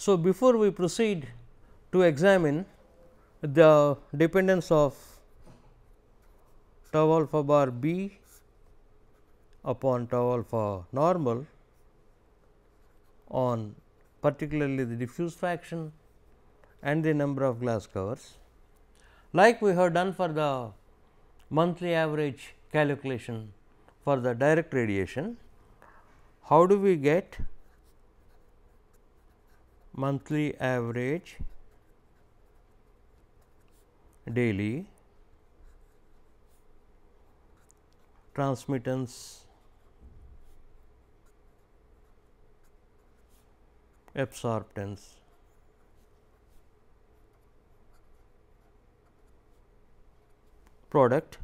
So, before we proceed to examine the dependence of tau alpha bar b upon tau alpha normal on particularly the diffuse fraction and the number of glass covers, like we have done for the monthly average calculation for the direct radiation. How do we get monthly average daily transmittance absorptance product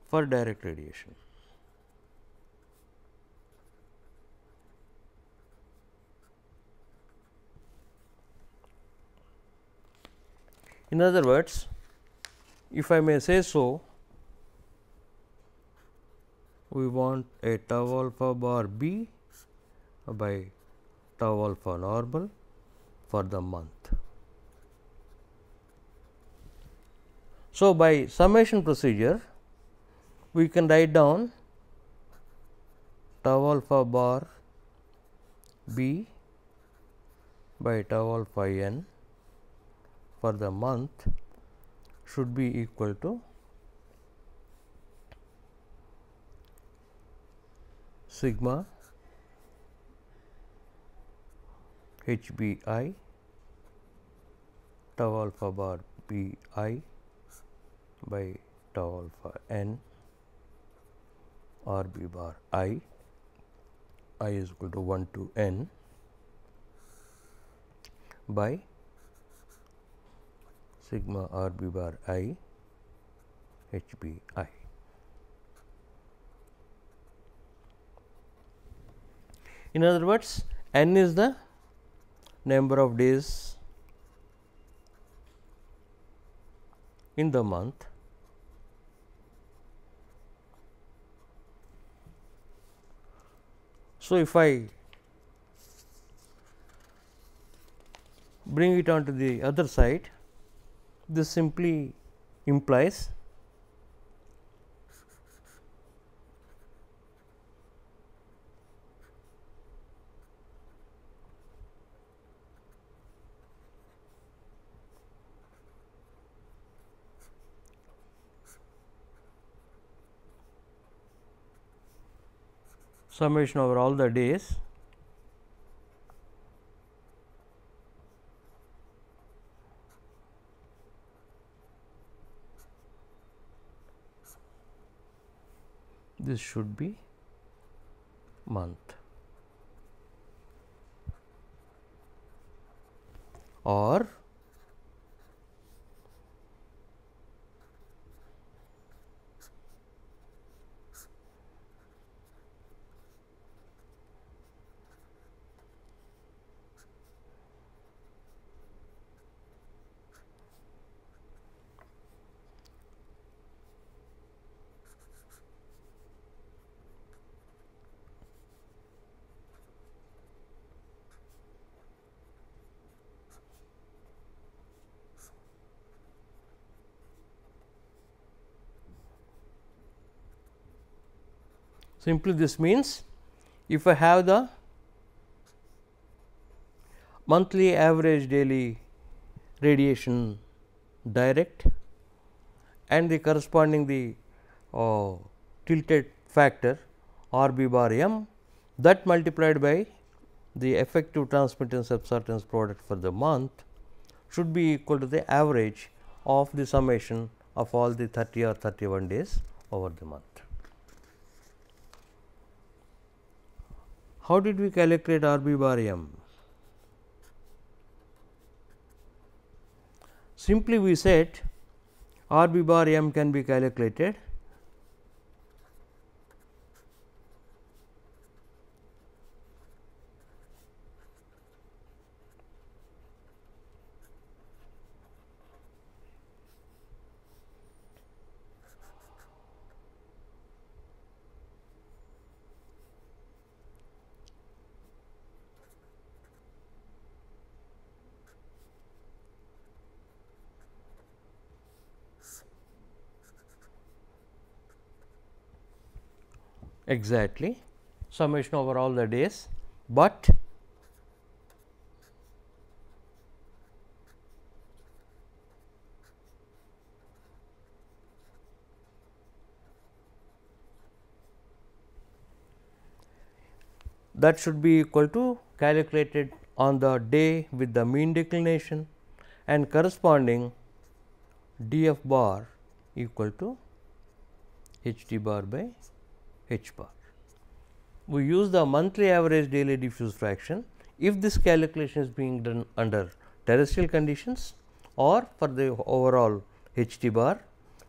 for direct radiation? In other words, if I may say so, we want a tau alpha bar b by tau alpha normal for the month. So, by summation procedure, we can write down tau alpha bar b by tau alpha n for the month should be equal to sigma h b I tau alpha bar b I by tau alpha n r b bar I is equal to 1 to n by sigma r b bar I h b I. In other words, n is the number of days in the month, so if I bring it on to the other side, this simply implies summation over all the days this should be month, or simply this means if I have the monthly average daily radiation direct and the corresponding the tilted factor R b bar m, that multiplied by the effective transmittance absorptance product for the month should be equal to the average of the summation of all the 30 or 31 days over the month. How did we calculate R b bar m? Simply we said R b bar m can be calculated exactly, summation over all the days, but that should be equal to calculated on the day with the mean declination and corresponding df bar equal to h t bar by h bar. We use the monthly average daily diffuse fraction if this calculation is being done under terrestrial conditions or for the overall h t bar.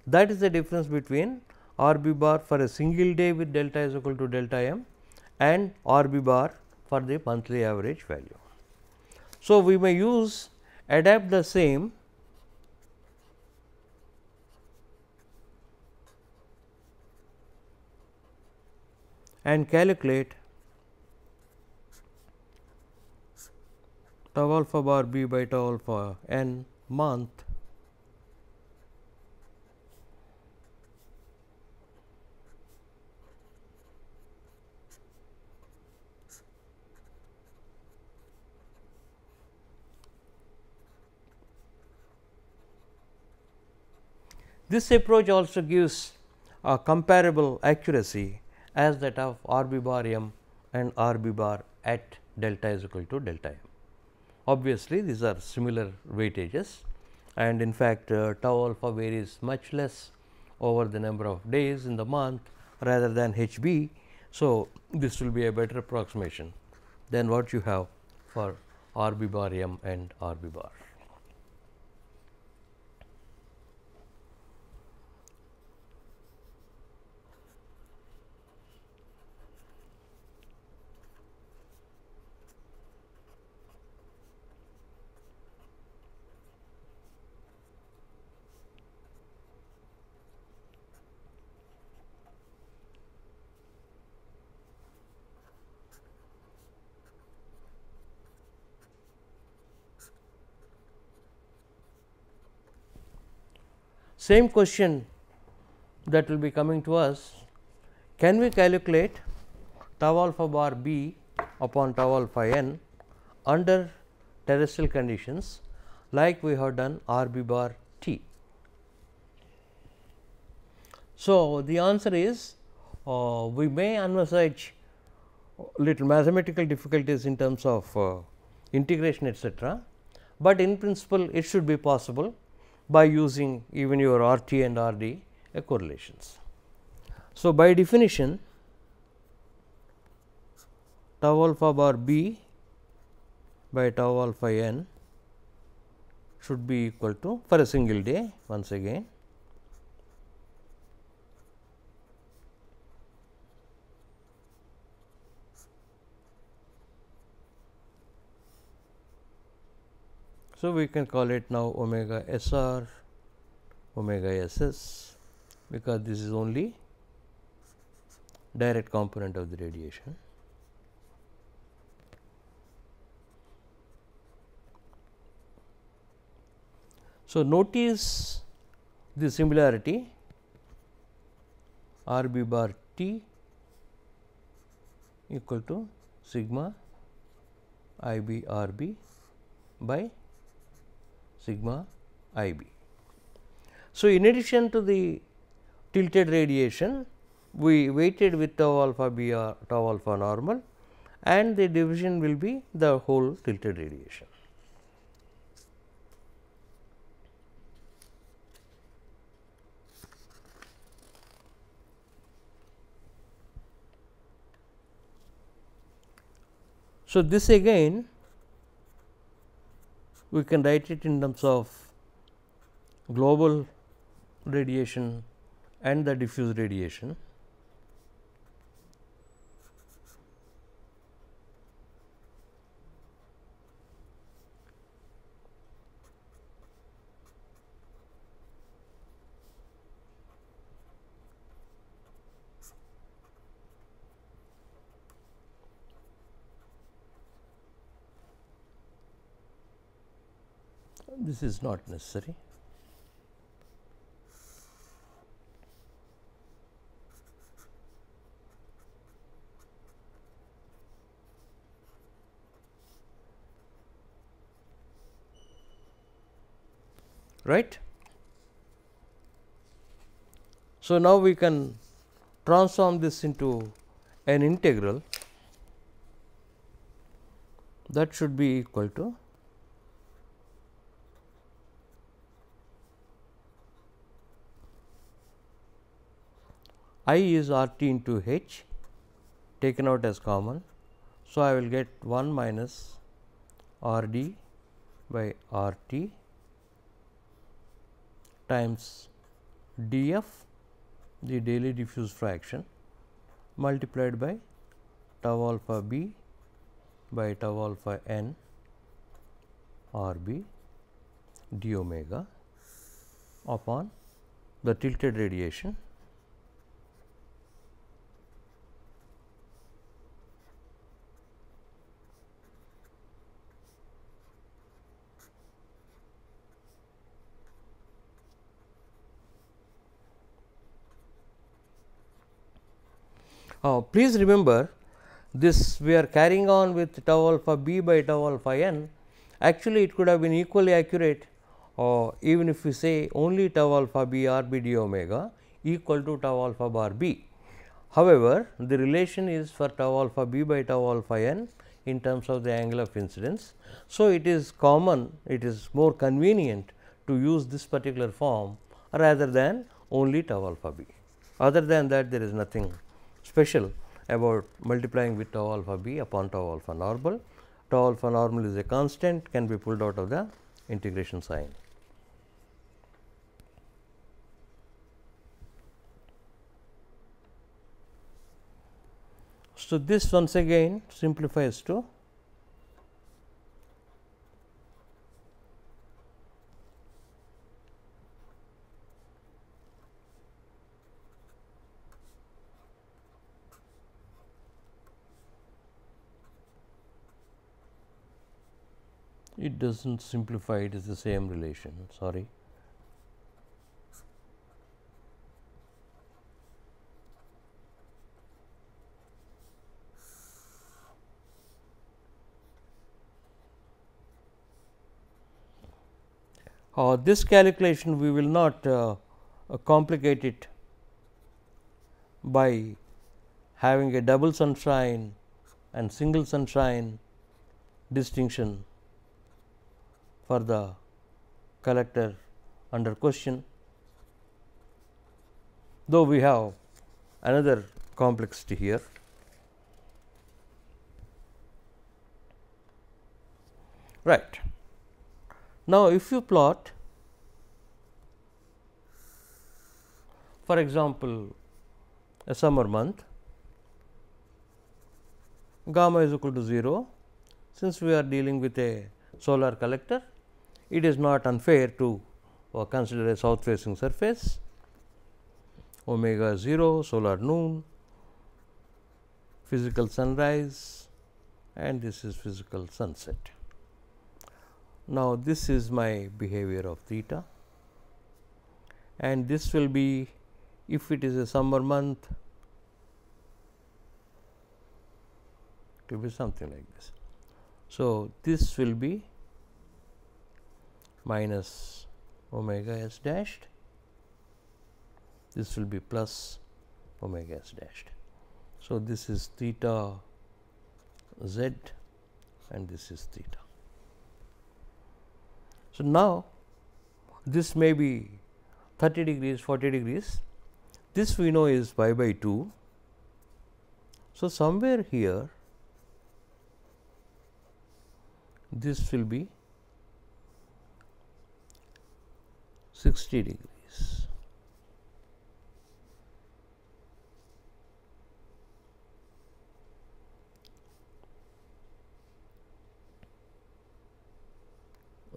That is the difference between R B bar for a single day with delta is equal to delta m and R B bar for the monthly average value. So, we may use adapt the same and calculate tau alpha bar b by tau alpha n month This approach also gives a comparable accuracy as that of R B bar m and R B bar at delta is equal to delta m. Obviously, these are similar weightages and in fact, tau alpha varies much less over the number of days in the month rather than h b. So, this will be a better approximation than what you have for R B bar m and R B bar. Same question that will be coming to us, can we calculate tau alpha bar b upon tau alpha n under terrestrial conditions like we have done R b bar t. So, the answer is we may envisage little mathematical difficulties in terms of integration etcetera, but in principle it should be possible by using even your R t and R d correlations. So, by definition tau alpha bar b by tau alpha n should be equal to, for a single day once again, so we can call it now omega s r, omega s s, because this is only direct component of the radiation. So, notice the similarity R b bar t equal to sigma I b R b by sigma I b. So, in addition to the tilted radiation, we weighted with tau alpha b or tau alpha normal and the division will be the whole tilted radiation. So, this again we can write it in terms of global radiation and the diffuse radiation. This is not necessary. right. So, now we can transform this into an integral that should be equal to I is R t into h taken out as common. So, I will get 1 minus R d by R t times d f, the daily diffuse fraction, multiplied by tau alpha b by tau alpha n R b d omega upon the tilted radiation please remember this we are carrying on with tau alpha b by tau alpha n. Actually, it could have been equally accurate even if we say only tau alpha b r b d omega equal to tau alpha bar b. However, the relation is for tau alpha b by tau alpha n in terms of the angle of incidence. So, it is common, it is more convenient to use this particular form rather than only tau alpha b. Other than that, there is nothing special about multiplying with tau alpha b upon tau alpha normal. Tau alpha normal is a constant, can be pulled out of the integration sign. So, this once again simplifies to it does not simplify, it is the same relation, sorry. This calculation we will not complicate it by having a double sunshine and single sunshine distinction for the collector under question, though we have another complexity here. Right. Now, if you plot for example, a summer month, gamma is equal to 0. Since we are dealing with a solar collector, it is not unfair to consider a south facing surface, omega 0, solar noon, physical sunrise, and this is physical sunset. Now, this is my behavior of theta, and this will be, if it is a summer month, it will be something like this. So, this will be minus omega s dashed, this will be plus omega s dashed. So, this is theta z and this is theta. So, now this may be 30 degrees, 40 degrees, this we know is pi by 2. So, somewhere here this will be 60 degrees.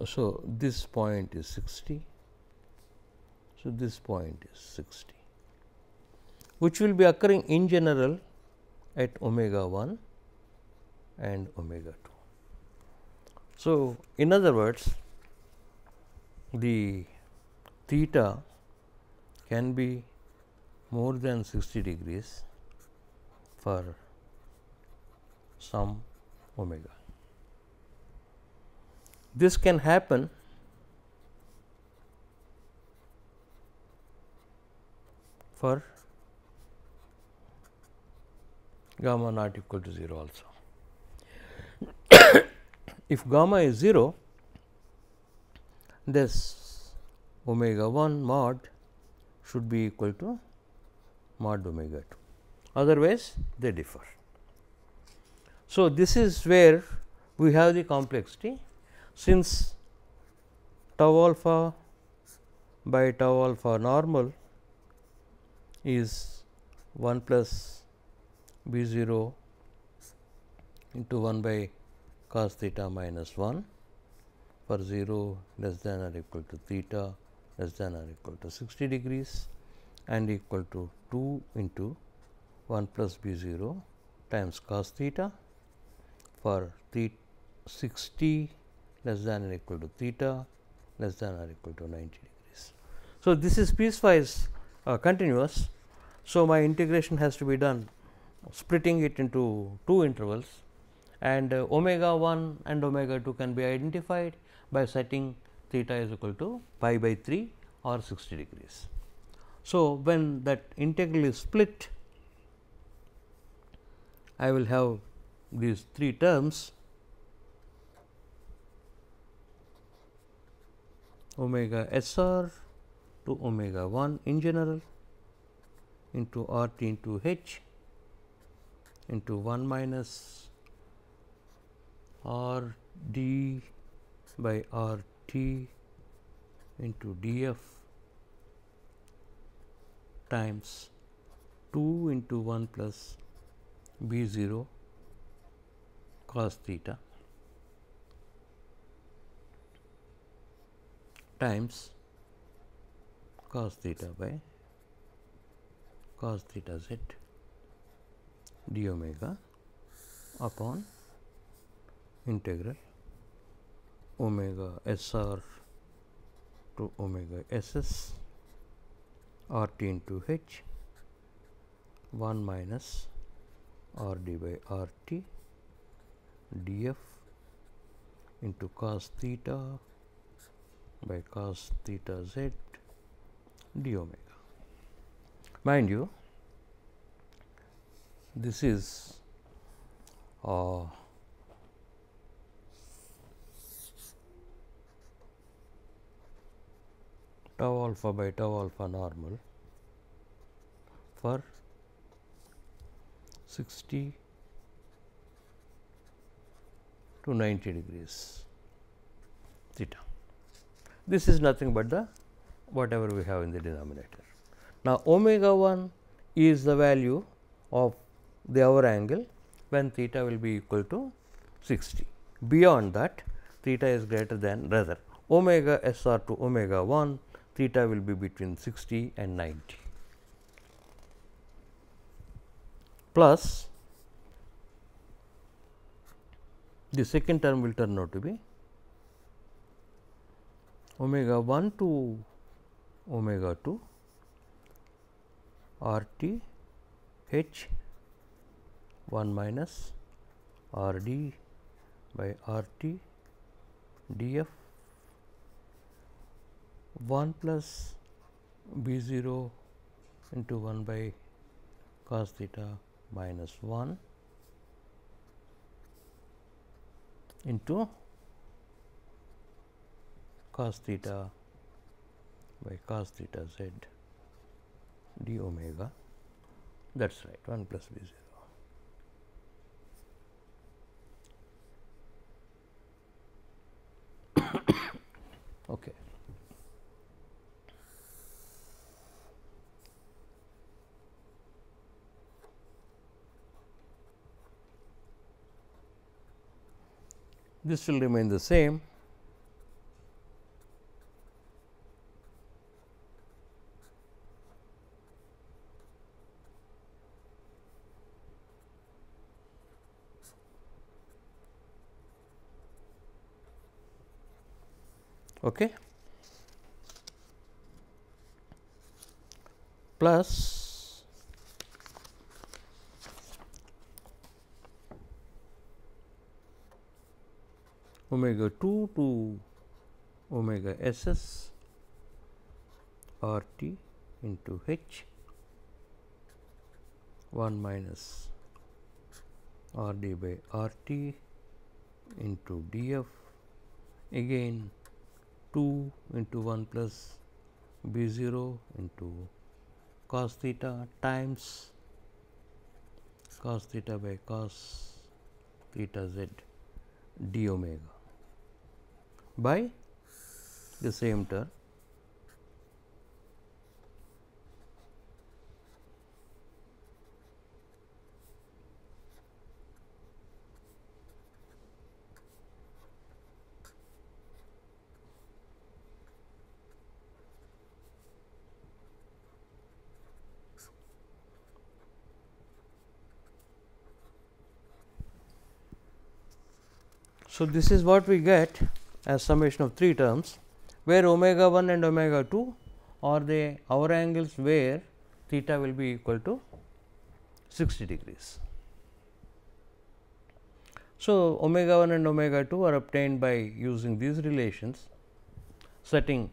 So, this point is 60. So, this point is 60, which will be occurring in general at omega 1 and omega 2. So, in other words, the theta can be more than 60 degrees for some omega. This can happen for gamma not equal to 0 also. If gamma is 0, this omega 1 mod should be equal to mod omega 2, otherwise they differ. So, this is where we have the complexity, since tau alpha by tau alpha normal is 1 plus b 0 into 1 by cos theta minus 1 for 0 less than or equal to theta less than or equal to 60 degrees and equal to 2 into 1 plus b 0 times cos theta for 60 less than or equal to theta less than or equal to 90 degrees. So, this is piecewise continuous. So, my integration has to be done splitting it into two intervals, and omega 1 and omega 2 can be identified by setting theta is equal to pi by 3 or 60 degrees. So, when that integral is split, I will have these three terms omega s r to omega 1 in general into r t into h into 1 minus r d by r t into d f times 2 into 1 plus b 0 cos theta times cos theta by cos theta z d omega upon integral omega s r to omega s s r t into h 1 minus r d by r t d f into cos theta by cos theta z d omega. Mind you, this is tau alpha by tau alpha normal for 60 to 90 degrees theta. This is nothing but the whatever we have in the denominator. Now, omega 1 is the value of the hour angle when theta will be equal to 60. Beyond that, theta is greater than, rather omega s r to omega 1, theta will be between 60 and 90, plus the second term will turn out to be omega 1 to omega 2 r t h 1 minus r d by r t d f 1 plus b 0 into 1 by cos theta minus 1 into cos theta by cos theta z d omega, that is right, 1 plus b 0. Okay. This will remain the same. Okay. Plus omega 2 to omega s s r t into h 1 minus R d by R t into d f, again 2 into 1 plus b 0 into cos theta times cos theta by cos theta z d omega by the same term. So, this is what we get as summation of 3 terms, where omega 1 and omega 2 are the hour angles where theta will be equal to 60 degrees. So, omega 1 and omega 2 are obtained by using these relations, setting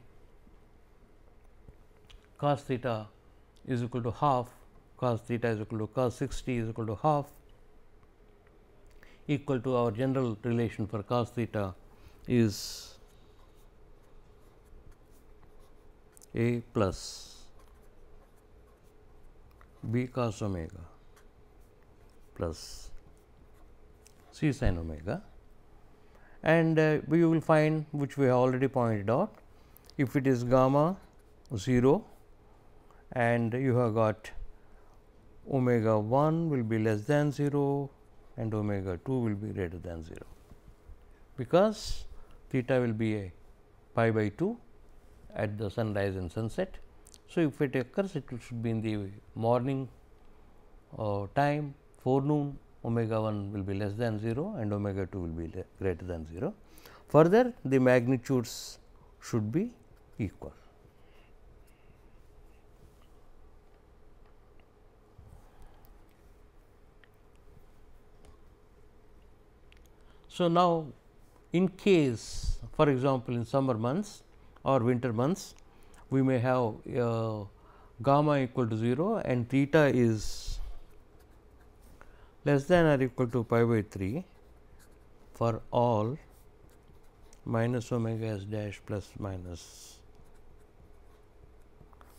cos theta is equal to half, cos theta is equal to cos 60 is equal to half, equal to our general relation for cos theta is a plus b cos omega plus c sin omega, and we will find, which we have already pointed out, if it is gamma 0 and you have got omega 1 will be less than 0 and omega 2 will be greater than 0, because theta will be a pi by 2 at the sunrise and sunset. So, if it occurs, it should be in the morning time, forenoon, omega 1 will be less than 0 and omega 2 will be greater than 0. Further, the magnitudes should be equal. So, now in case, for example, in summer months or winter months, we may have gamma equal to 0 and theta is less than or equal to pi by 3 for all minus omega s dash plus minus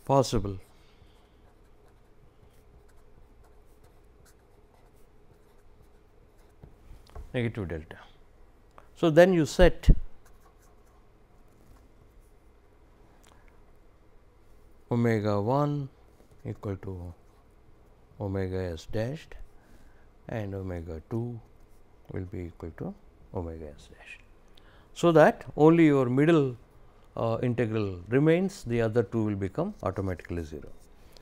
possible negative delta. So, then you set omega 1 equal to omega s dashed and omega 2 will be equal to omega s dash. So, that only your middle integral remains, the other two will become automatically 0.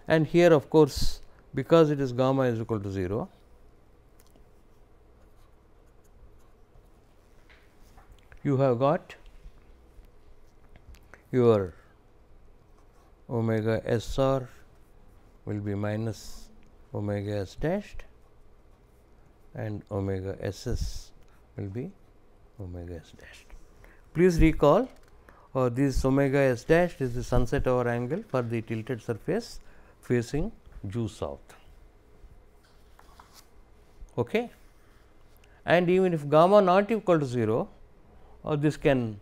And here of course, because it is gamma is equal to 0, you have got your omega s r will be minus omega s dashed and omega s s will be omega s dashed. Please recall this omega s dashed is the sunset hour angle for the tilted surface facing due south. Okay. And even if gamma not equal to 0, this can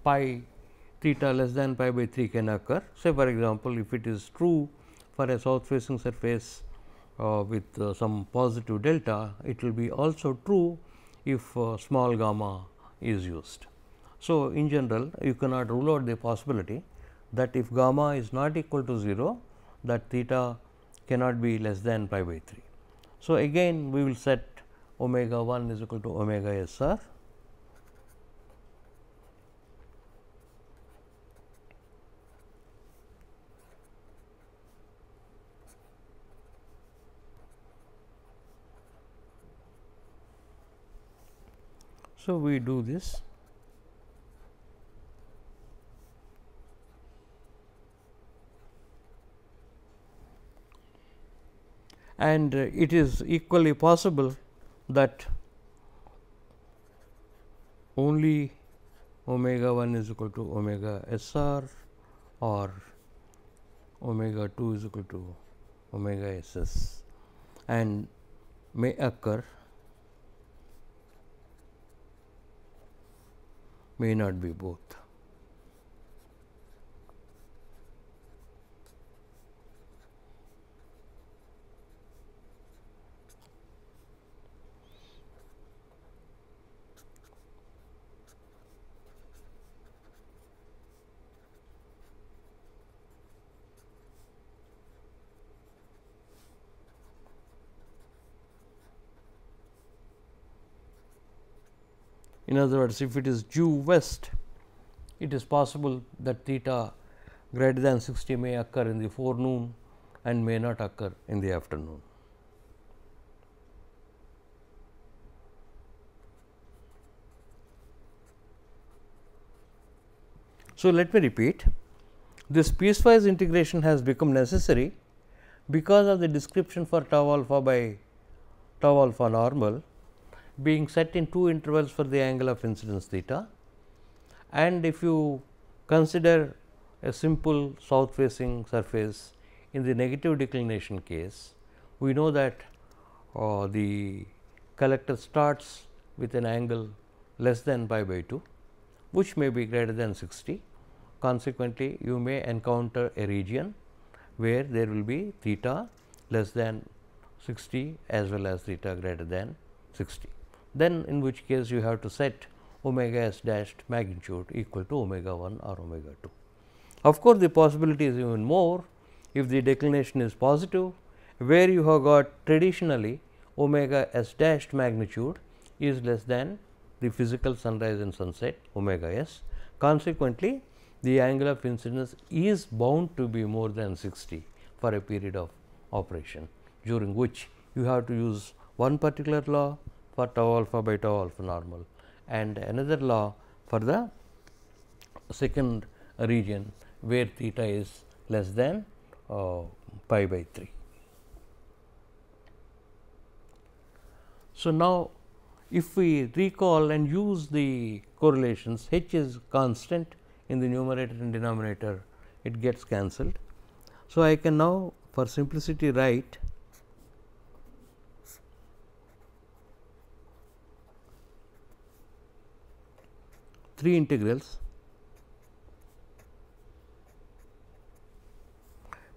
pi theta less than pi by 3 can occur. Say for example, if it is true for a south facing surface with some positive delta, it will be also true if small gamma is used. So, in general you cannot rule out the possibility that if gamma is not equal to 0, that theta cannot be less than pi by 3. So, again we will set omega 1 is equal to omega s r . So, we do this and it is equally possible that only omega 1 is equal to omega s r or omega 2 is equal to omega s s and may occur, may not be both. In other words, if it is due west, it is possible that theta greater than 60 may occur in the forenoon and may not occur in the afternoon. So, let me repeat, this piecewise integration has become necessary because of the description for tau alpha by tau alpha normal being set in two intervals for the angle of incidence theta. And if you consider a simple south facing surface in the negative declination case, we know that the collector starts with an angle less than pi by 2, which may be greater than 60. Consequently, you may encounter a region where there will be theta less than 60 as well as theta greater than 60. Then in which case you have to set omega s dashed magnitude equal to omega 1 or omega 2. Of course, the possibility is even more if the declination is positive, where you have got traditionally omega s dashed magnitude is less than the physical sunrise and sunset omega s. Consequently, the angle of incidence is bound to be more than 60 for a period of operation, during which you have to use one particular law for tau alpha by tau alpha normal and another law for the second region where theta is less than pi by 3. So, now if we recall and use the correlations, h is constant in the numerator and denominator, it gets cancelled. So, I can now for simplicity write three integrals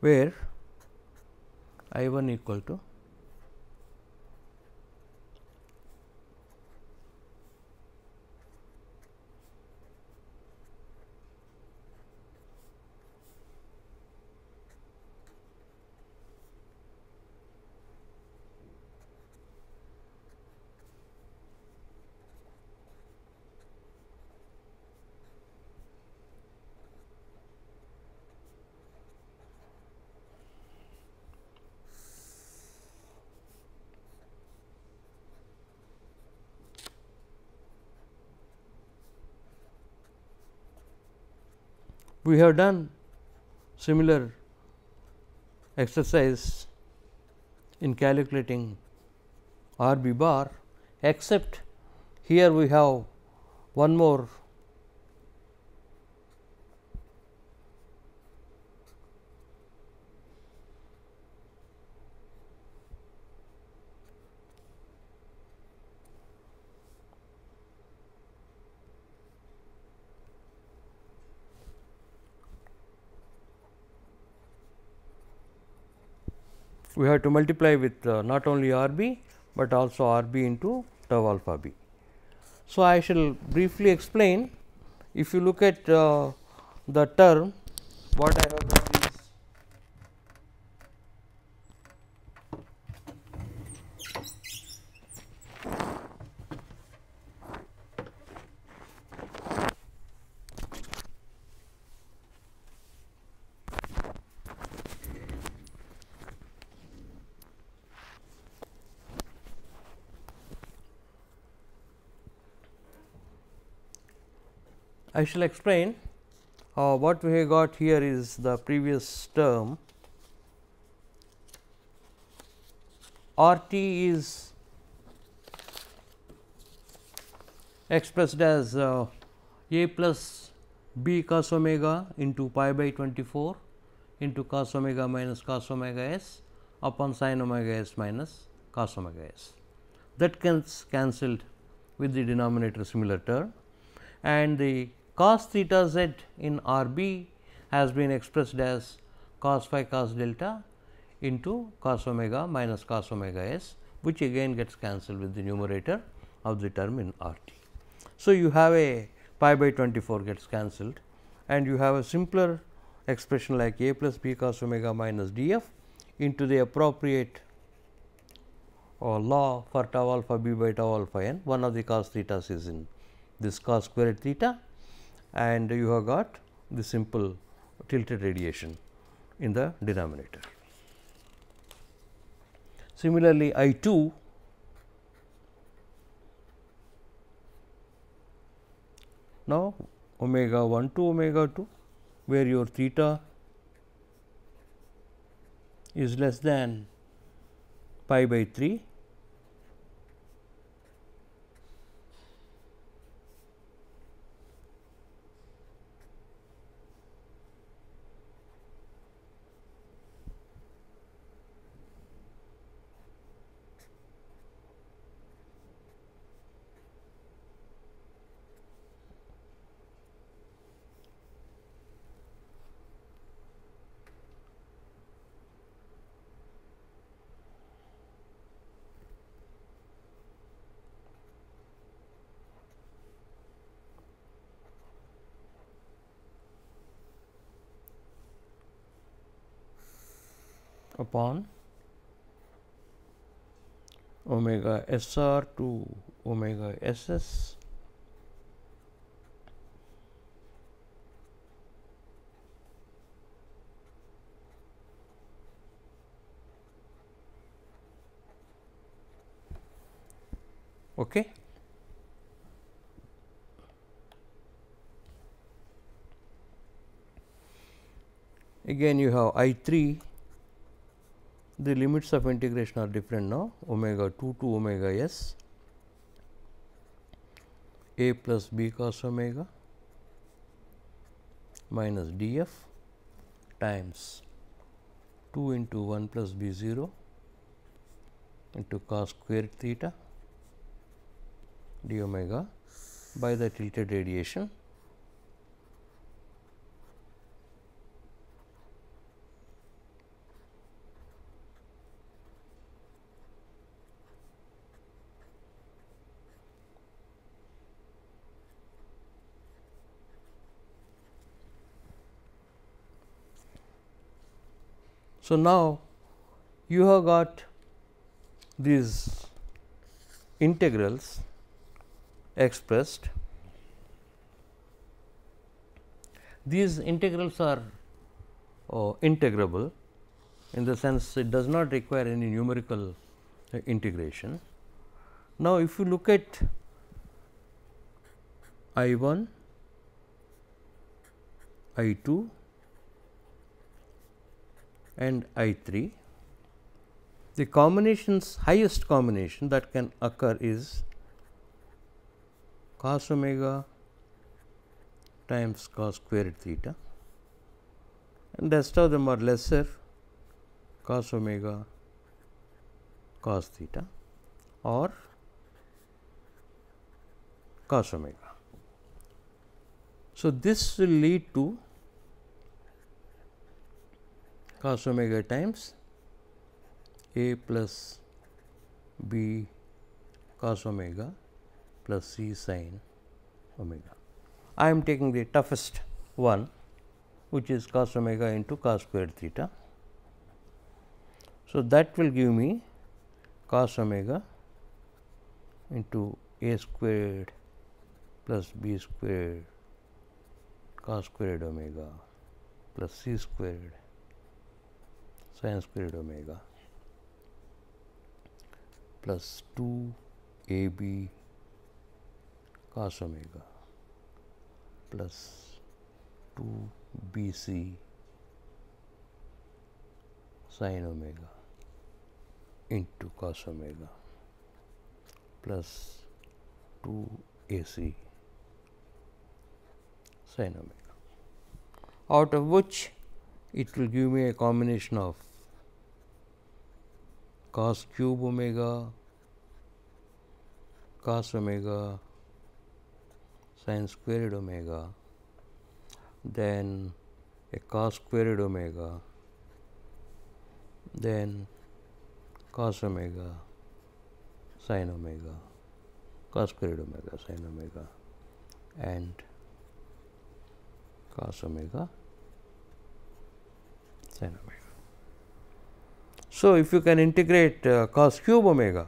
where I 1 equal to we have done similar exercise in calculating R b bar, except here we have one more we have to multiply with not only R b, but also R b into tau alpha b. So, I shall briefly explain. If you look at the term, what I have done is I shall explain. What we have got here is the previous term. R t is expressed as a plus b cos omega into pi by 24 into cos omega minus cos omega s upon sin omega s minus cos omega s. That gets cancelled with the denominator similar term, and the cos theta z in R b has been expressed as cos phi cos delta into cos omega minus cos omega s, which again gets cancelled with the numerator of the term in R t. So, you have a pi by 24 gets cancelled, and you have a simpler expression like a plus b cos omega minus d f into the appropriate law for tau alpha b by tau alpha n. One of the cos thetas is in this cos squared theta, and you have got the simple tilted radiation in the denominator. Similarly, I 2 now omega 1 to omega 2, where your theta is less than pi by 3, upon omega s r to omega s s okay. Again you have I 3, the limits of integration are different now, omega 2 to omega s, a plus b cos omega minus d f times 2 into 1 plus b 0 into cos squared theta d omega by the tilted radiation So, now you have got these integrals expressed. These integrals are integrable, in the sense it does not require any numerical integration. Now, if you look at I 1, I 2 and I 3, the combinations, highest combination that can occur is cos omega times cos squared theta, and rest of them are lesser, cos omega cos theta or cos omega. So, this will lead to cos omega times a plus b cos omega plus c sin omega. I am taking the toughest one, which is cos omega into cos squared theta. So, that will give me cos omega into a squared plus b squared cos squared omega plus c squared sin squared omega plus 2 a b cos omega plus 2 b c sin omega into cos omega plus 2 a c sin omega, out of which it will give me a combination of cos cube omega, cos omega, sin squared omega, then a cos squared omega, then cos omega, sin omega, cos squared omega, sin omega, and cos omega, sin omega. So, if you can integrate cos cube omega,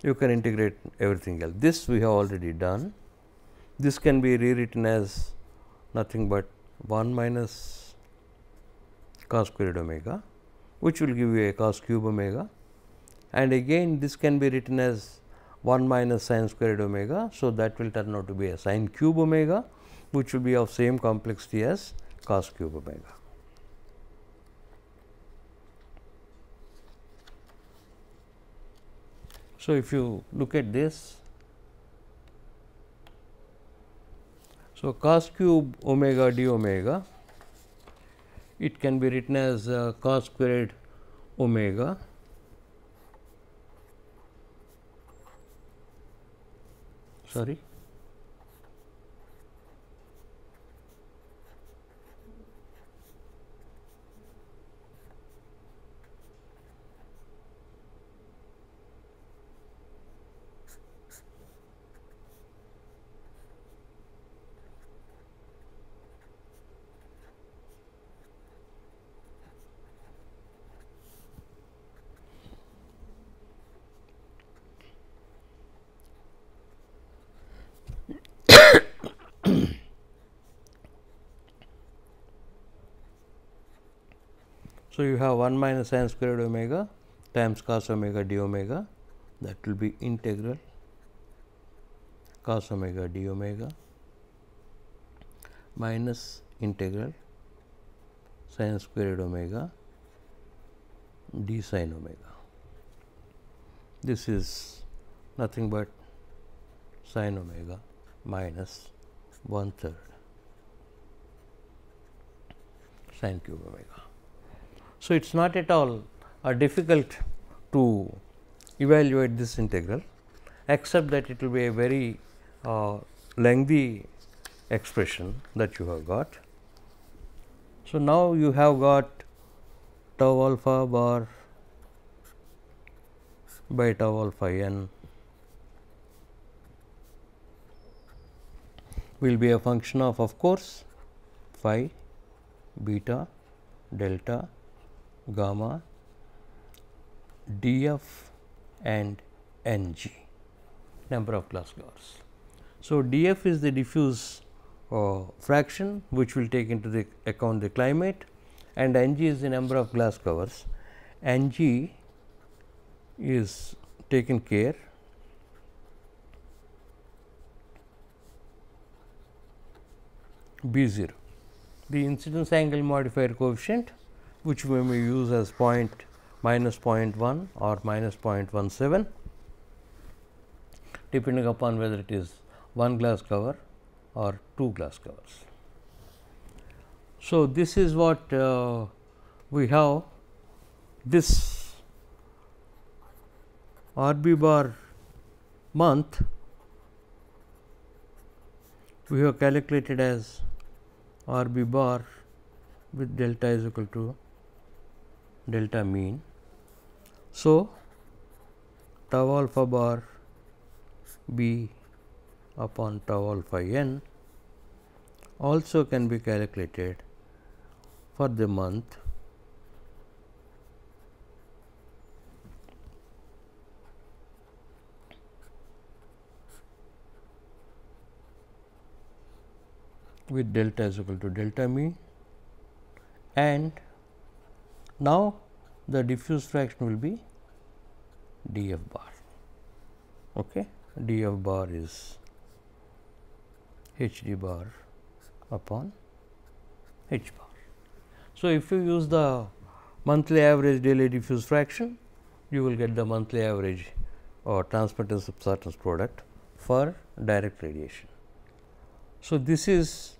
you can integrate everything else. This we have already done. This can be rewritten as nothing but 1 minus cos squared omega, which will give you a cos cube omega, and again this can be written as 1 minus sin squared omega. So, that will turn out to be a sin cube omega, which will be of same complexity as cos cube omega. So, if you look at this, so cos cube omega d omega, it can be written as cos squared omega sorry So, you have 1 minus sin squared omega times cos omega d omega, that will be integral cos omega d omega minus integral sin squared omega d sin omega. This is nothing but sin omega minus 1/3 sin cube omega. So, it is not at all difficult to evaluate this integral, except that it will be a very lengthy expression that you have got. So, now you have got tau alpha bar by tau alpha n will be a function of course, phi, beta, delta, gamma, df and ng, number of glass covers. So, df is the diffuse fraction, which will take into the account the climate, and ng is the number of glass covers. Ng is taken care B0, the incidence angle modifier coefficient, which we may use as minus 0.1 or minus 0.17, depending upon whether it is 1 glass cover or 2 glass covers. So, this is what we have. This RB bar month we have calculated as RB bar with delta is equal to delta mean. So, tau alpha bar B upon tau alpha n also can be calculated for the month with delta is equal to delta mean, and now the diffuse fraction will be df bar. Okay. Df bar is h d bar upon h bar. So, if you use the monthly average daily diffuse fraction, you will get the monthly average or transmittance absorptance product for direct radiation. So, this is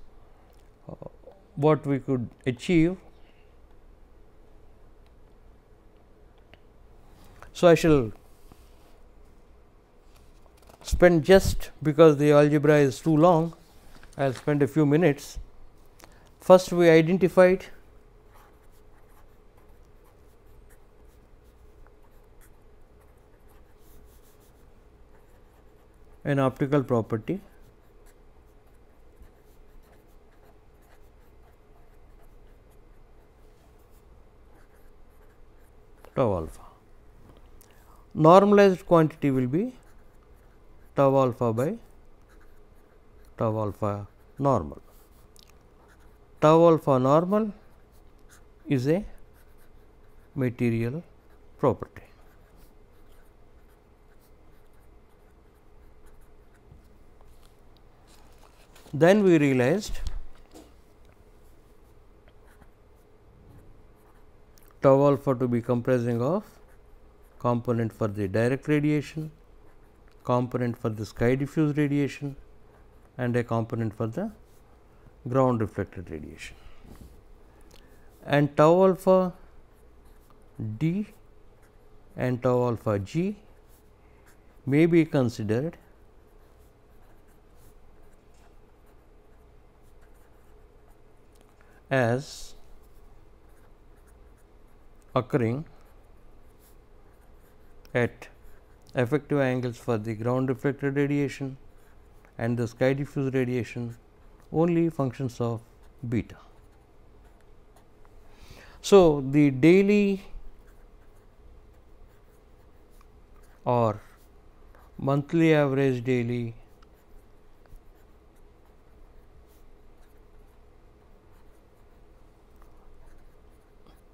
what we could achieve, So, I shall spend, just because the algebra is too long, I will spend a few minutes. First, we identified an optical property tau alpha. Normalized quantity will be tau alpha by tau alpha normal. Tau alpha normal is a material property. Then we realized tau alpha to be comprising of component for the direct radiation, component for the sky diffuse radiation, and a component for the ground reflected radiation. And tau alpha d and tau alpha g may be considered as occurring at effective angles for the ground reflected radiation and the sky diffuse radiation, only functions of beta. So, the daily or monthly average daily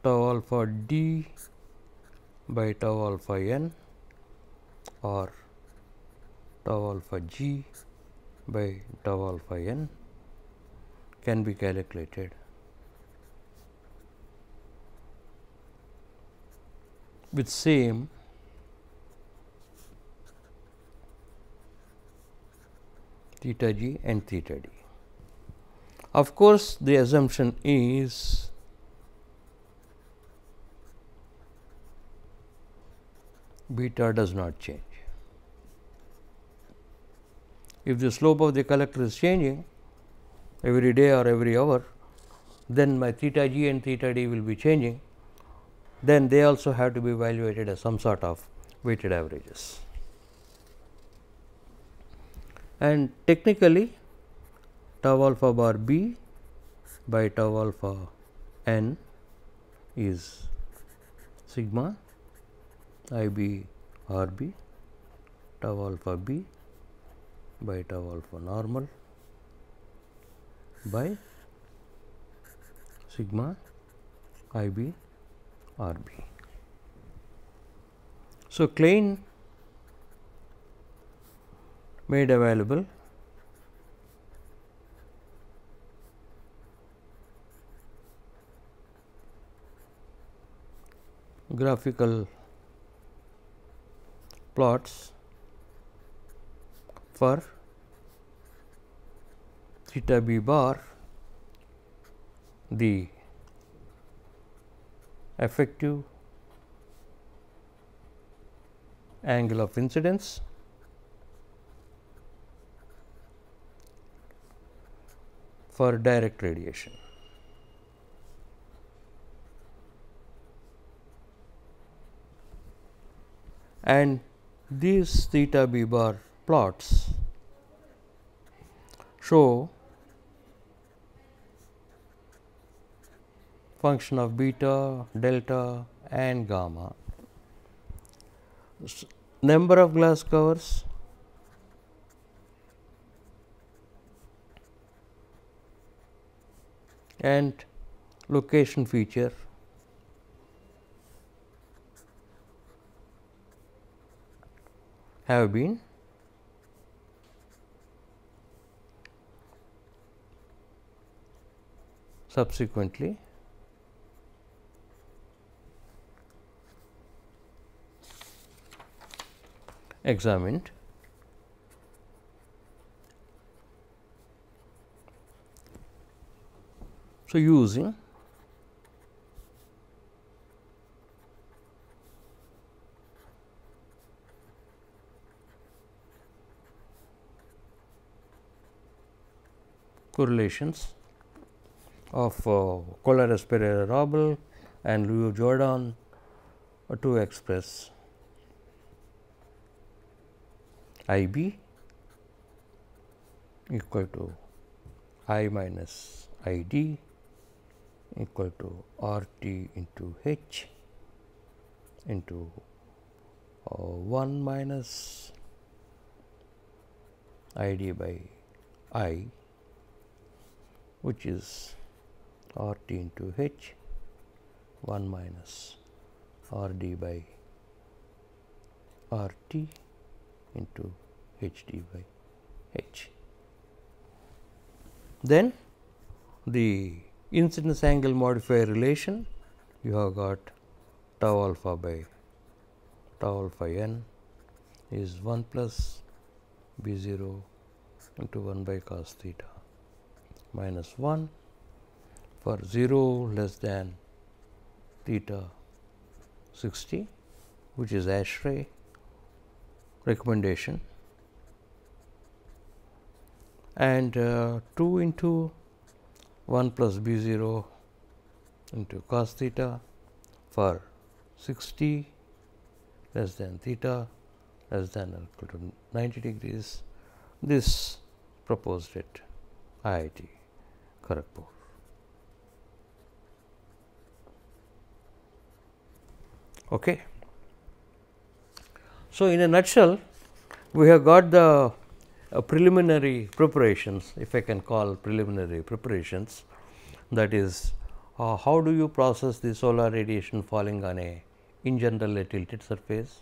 tau alpha d by tau alpha n or tau alpha g by tau alpha n can be calculated with same theta g and theta d. Of course, the assumption is beta does not change. If the slope of the collector is changing every day or every hour, then my theta g and theta d will be changing. Then they also have to be evaluated as some sort of weighted averages. And technically, tau alpha bar b by tau alpha n is sigma I b r b tau alpha b by tau alpha normal by sigma I b r b. So, Klein made available graphical plots for theta b bar, the effective angle of incidence, for direct radiation. And these theta b bar plots show function of beta, delta and gamma, number of glass covers, and location feature have been subsequently examined. So, using correlations of Collar-Esperer-Robel and Liu-Jordan to express I b equal to I minus I d equal to R t into H into 1 minus I d by I, which is R t into H 1 minus R d by R t into H d by H. Then the incidence angle modifier relation, you have got tau alpha by tau alpha n is 1 plus b 0 into 1 by cos theta minus 1 for 0 less than theta 60, which is ASHRAE recommendation, and 2 into 1 plus b 0 into cos theta for 60 less than theta less than or equal to 90 degrees. This proposed at IIT Kharagpur. Okay. So, in a nutshell, we have got the preliminary preparations, if I can call preliminary preparations, that is how do you process the solar radiation falling on a in general a tilted surface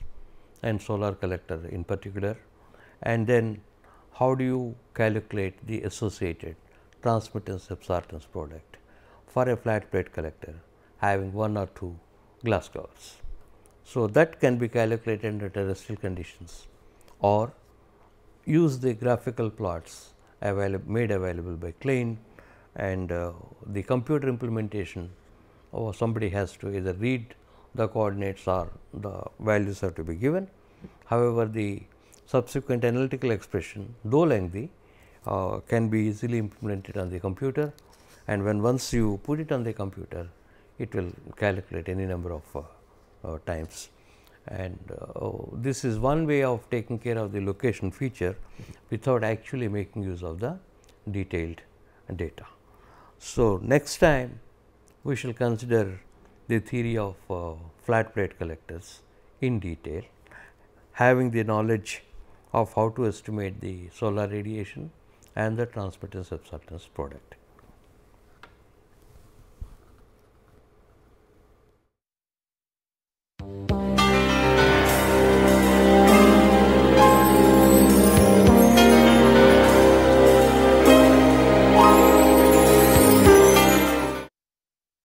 and solar collector in particular, and then how do you calculate the associated transmittance absorptance product for a flat plate collector having 1 or 2 glass covers. So, that can be calculated under terrestrial conditions or use the graphical plots made available by Klein, and the computer implementation, or somebody has to either read the coordinates or the values have to be given. However, the subsequent analytical expression, though lengthy, can be easily implemented on the computer, and when once you put it on the computer, it will calculate any number of times. And this is one way of taking care of the location feature without actually making use of the detailed data. So, next time we shall consider the theory of flat plate collectors in detail, having the knowledge of how to estimate the solar radiation and the transmittance absorptance product.